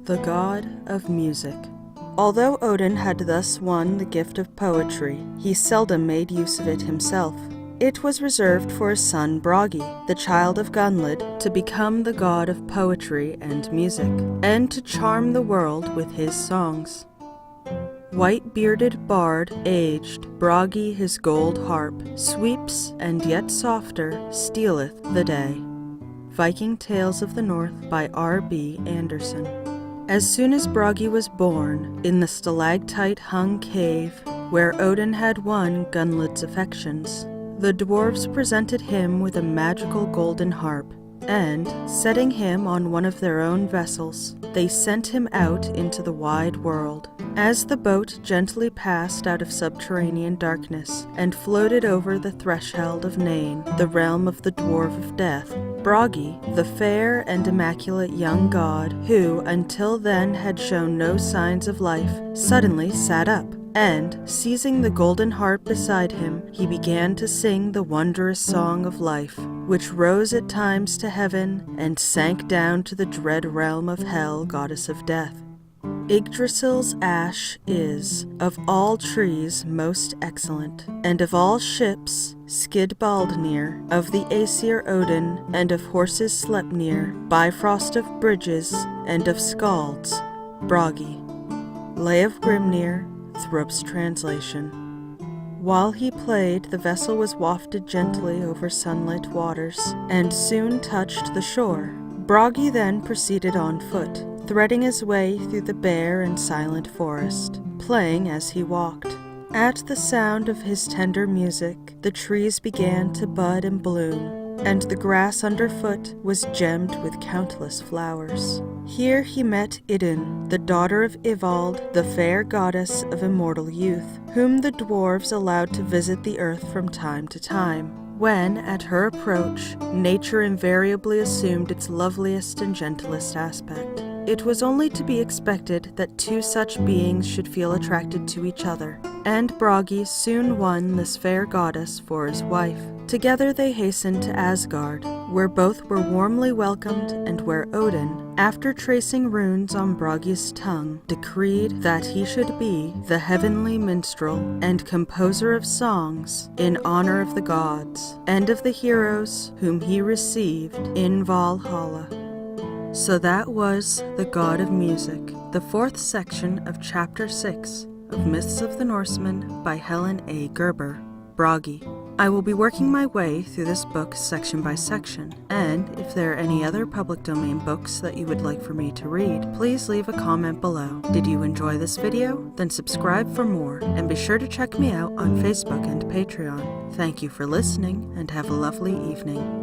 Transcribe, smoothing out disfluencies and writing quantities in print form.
the god of music. Although Odin had thus won the gift of poetry, he seldom made use of it himself. It was reserved for his son Bragi, the child of Gunlod, to become the god of poetry and music, and to charm the world with his songs. White-bearded bard aged, Bragi his gold harp, sweeps and yet softer, stealeth the day. Viking Tales of the North by R.B. Anderson. As soon as Bragi was born, in the stalactite-hung cave, where Odin had won Gunlod's affections, the dwarves presented him with a magical golden harp, and, setting him on one of their own vessels, they sent him out into the wide world. As the boat gently passed out of subterranean darkness and floated over the threshold of Nain, the realm of the Dwarf of Death, Bragi, the fair and immaculate young god who until then had shown no signs of life, suddenly sat up, and, seizing the golden harp beside him, he began to sing the wondrous song of life, which rose at times to heaven and sank down to the dread realm of Hel, goddess of death. Yggdrasil's ash is, of all trees, most excellent, and of all ships, Skidbaldnir, of the Aesir Odin, and of horses Sleipnir, Bifrost of bridges, and of Scalds, Bragi. Lay of Grimnir, Throp's translation. While he played, the vessel was wafted gently over sunlit waters, and soon touched the shore. Bragi then proceeded on foot, threading his way through the bare and silent forest, playing as he walked. At the sound of his tender music, the trees began to bud and bloom, and the grass underfoot was gemmed with countless flowers. Here he met Idun, the daughter of Ivald, the fair goddess of immortal youth, whom the dwarves allowed to visit the earth from time to time, when, at her approach, nature invariably assumed its loveliest and gentlest aspect. It was only to be expected that two such beings should feel attracted to each other, and Bragi soon won this fair goddess for his wife. Together they hastened to Asgard, where both were warmly welcomed and where Odin, after tracing runes on Bragi's tongue, decreed that he should be the heavenly minstrel and composer of songs in honor of the gods and of the heroes whom he received in Valhalla. So that was the God of Music, the fourth section of Chapter 6 of Myths of the Norsemen by Helene A Guerber, Bragi. I will be working my way through this book section by section, and if there are any other public domain books that you would like for me to read, please leave a comment below. Did you enjoy this video? Then subscribe for more, and be sure to check me out on Facebook and Patreon. Thank you for listening, and have a lovely evening.